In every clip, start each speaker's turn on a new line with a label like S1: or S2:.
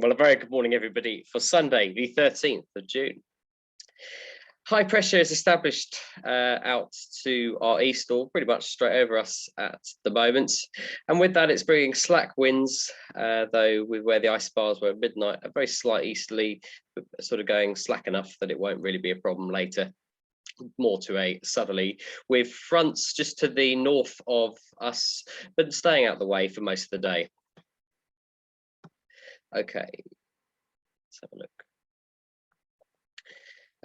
S1: Well, a very good morning, everybody, for Sunday, the 13th of June. High pressure is established out to our east, or pretty much straight over us at the moment. And with that, it's bringing slack winds, though with where the ice bars were at midnight, a very slight easterly, sort of going slack enough that it won't really be a problem later. More to a southerly, with fronts just to the north of us, but staying out the way for most of the day. Okay, let's have a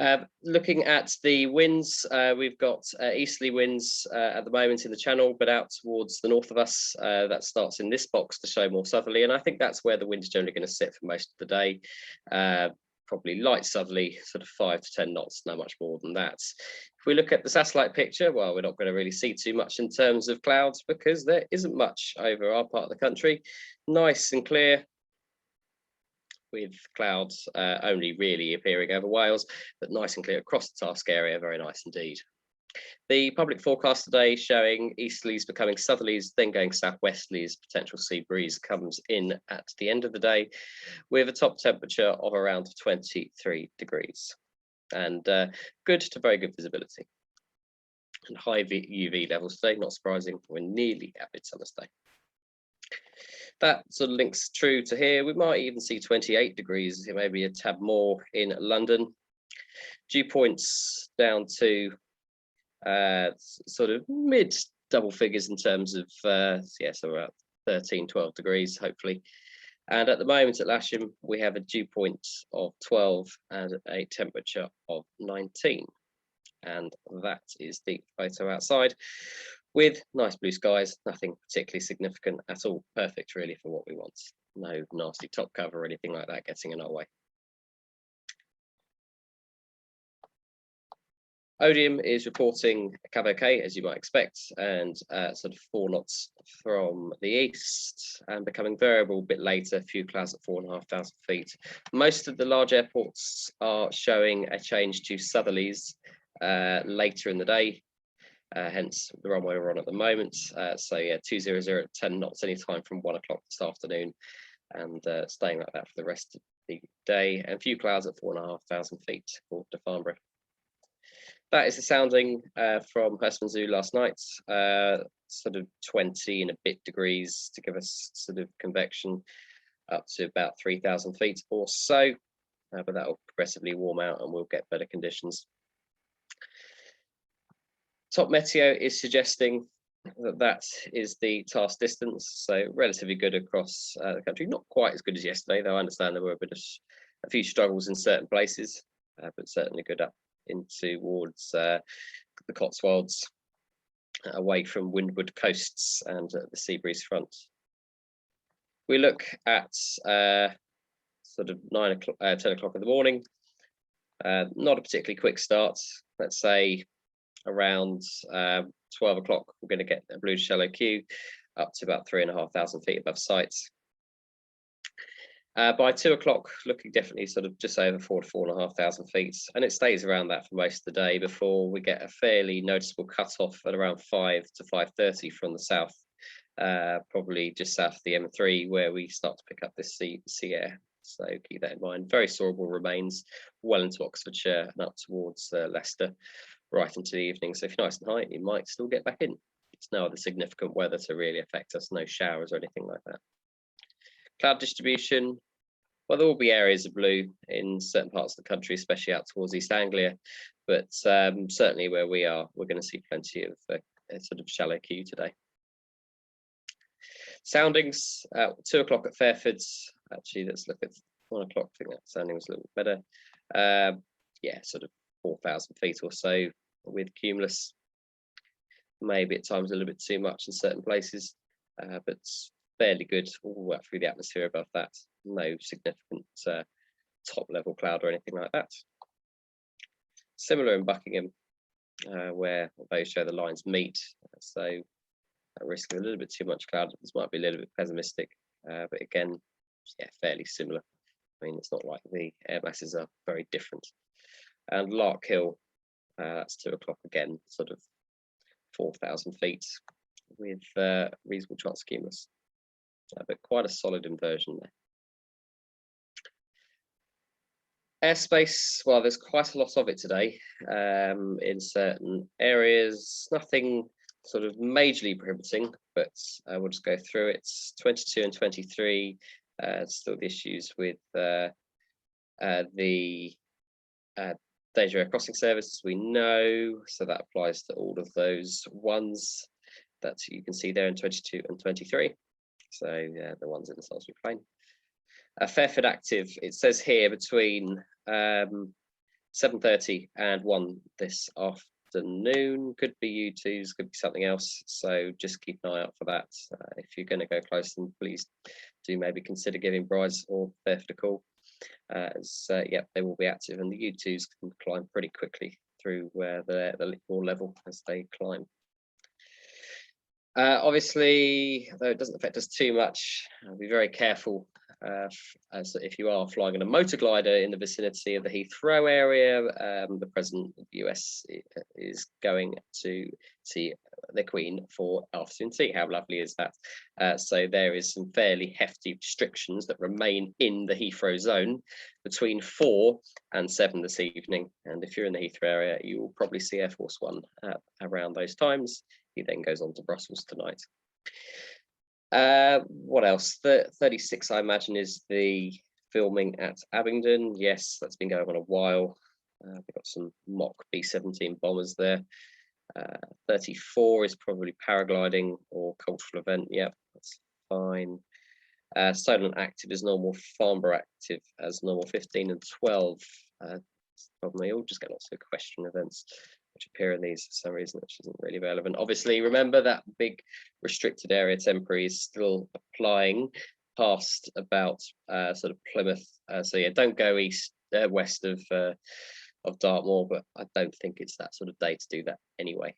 S1: look. Looking at the winds, we've got easterly winds at the moment in the channel, but out towards the north of us, that starts in this box to show more southerly, and I think that's where the wind's generally going to sit for most of the day. Probably light southerly, sort of 5 to 10 knots, not much more than that. If we look at the satellite picture, well, we're not going to really see too much in terms of clouds because there isn't much over our part of the country. Nice and clear, with clouds only really appearing over Wales, but nice and clear across the task area, very nice indeed. The public forecast today showing easterlies becoming southerlies, then going southwesterlies. Potential sea breeze comes in at the end of the day with a top temperature of around 23 degrees and good to very good visibility. And high UV levels today, not surprising, we're nearly at midsummer's day. That sort of links true to here. We might even see 28 degrees, maybe a tad more in London. Dew points down to sort of mid double figures in terms of, so about 13, 12 degrees, hopefully. And at the moment at Lasham, we have a dew point of 12 and a temperature of 19. And that is the photo outside, with nice blue skies, nothing particularly significant at all. Perfect really for what we want. No nasty top cover or anything like that getting in our way. Odium is reporting Cavoque, as you might expect, and sort of 4 knots from the east and becoming variable a bit later, a few clouds at 4,500 feet. Most of the large airports are showing a change to southerlies later in the day. Hence the runway we're on at the moment. So yeah, 200 at 10 knots anytime from 1 o'clock this afternoon, and staying like that for the rest of the day. And a few clouds at 4,500 feet for to Farnborough. That is the sounding from Hurstman Zoo last night. Sort of 20 and a bit degrees to give us sort of convection up to about 3,000 feet or so. But that will progressively warm out and we'll get better conditions. Top Meteo is suggesting that that is the task distance, so relatively good across the country. Not quite as good as yesterday, though I understand there were a few struggles in certain places, but certainly good up in towards the Cotswolds, away from windward coasts and the sea breeze front. We look at sort of 10 o'clock in the morning. Not a particularly quick start. Let's say around 12 o'clock, we're going to get a blue shallow queue up to about 3,500 feet above sights. By 2 o'clock, looking definitely sort of just over 4 to 4,500 feet, and it stays around that for most of the day before we get a fairly noticeable cutoff at around 5 to 5:30 from the south, probably just south of the M3, where we start to pick up this sea air. So keep that in mind. Very soarable remains well into Oxfordshire and up towards Leicester, right into the evening. So if you're nice and high, you might still get back in. It's no other significant weather to really affect us, no showers or anything like that. Cloud distribution, well, there will be areas of blue in certain parts of the country, especially out towards East Anglia, but certainly where we are, we're going to see plenty of sort of shallow queue today. Soundings at 2 o'clock at Fairfords. Actually, let's look at 1 o'clock. I think that sounding was a little bit better. Yeah, sort of 4,000 feet or so with cumulus. Maybe at times a little bit too much in certain places, but fairly good all the way through the atmosphere above that. No significant top level cloud or anything like that. Similar in Buckingham, where those show the lines meet. So at risk of a little bit too much cloud, this might be a little bit pessimistic, but again, yeah, fairly similar. I mean, it's not like the air masses are very different. And Lark Hill, that's 2 o'clock again, sort of 4,000 feet with reasonable chance of cumulus, but quite a solid inversion there. Airspace, well, there's quite a lot of it today in certain areas. Nothing sort of majorly prohibiting, but we'll just go through it. 22 and 23, still the issues with the danger air crossing service, we know, so that applies to all of those ones that you can see there in 22 and 23. So yeah, the ones in the Salisbury Plain. Fairford active, it says here between 7:30 and 1 this afternoon. Could be U2s, could be something else. So just keep an eye out for that. If you're going to go close, then please do maybe consider giving Brides or Fairford a call. Yeah, they will be active, and the U2s can climb pretty quickly through the Lickmore level as they climb. Obviously, though it doesn't affect us too much, be very careful as if you are flying in a motor glider in the vicinity of the Heathrow area. The President of the US is going to see the Queen for afternoon tea. How lovely is that? So there is some fairly hefty restrictions that remain in the Heathrow zone between 4 and 7 this evening. And if you're in the Heathrow area, you will probably see Air Force One around those times. He then goes on to Brussels tonight. What else? 36, I imagine, is the filming at Abingdon. Yes, that's been going on a while. We've got some mock B-17 bombers there. 34 is probably paragliding or cultural event. Yep, that's fine. Solent active as normal, Farnborough active as normal. 15 and 12. Probably all just get lots of question events which appear in these for some reason, which isn't really relevant. Obviously, remember that big restricted area temporary is still applying past about sort of Plymouth. So yeah, don't go west of Dartmoor, but I don't think it's that sort of day to do that anyway.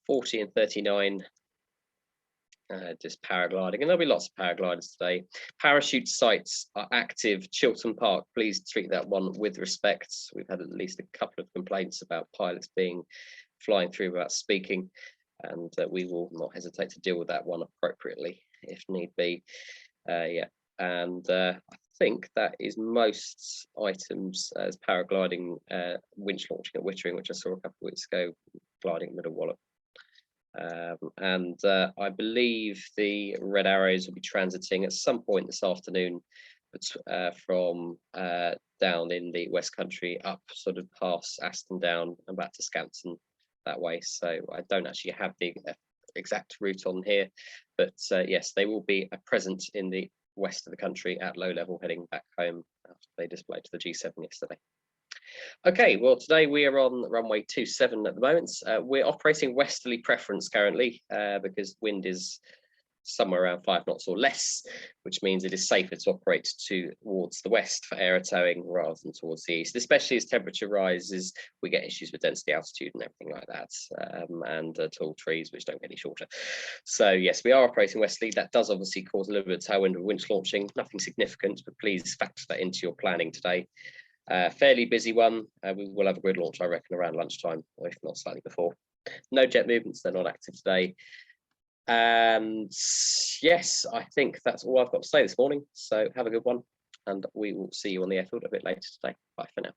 S1: 40 and 39. Just paragliding, and there'll be lots of paragliders today. Parachute sites are active. Chiltern Park, please treat that one with respect. We've had at least a couple of complaints about pilots flying through without speaking, and we will not hesitate to deal with that one appropriately if need be. Yeah, and I think that is most items as paragliding, winch launching at Wittering, which I saw a couple of weeks ago, gliding at Middle Wallop. And I believe the Red Arrows will be transiting at some point this afternoon from down in the West Country up sort of past Aston Down and back to Scampton that way. So I don't actually have the exact route on here, but yes, they will be present in the west of the country at low level heading back home after they displayed to the G7 yesterday. Okay, well, today we are on runway 27 at the moment. We're operating westerly preference currently because wind is somewhere around 5 knots or less, which means it is safer to operate towards the west for aero towing rather than towards the east, especially as temperature rises. We get issues with density, altitude and everything like that, and tall trees which don't get any shorter. So yes, we are operating westerly. That does obviously cause a little bit of tailwind with winch launching, nothing significant, but please factor that into your planning today. Fairly busy one. We will have a grid launch, I reckon, around lunchtime, or if not slightly before. No jet movements, they're not active today. And yes, I think that's all I've got to say this morning. So have a good one, and we will see you on the airfield a bit later today. Bye for now.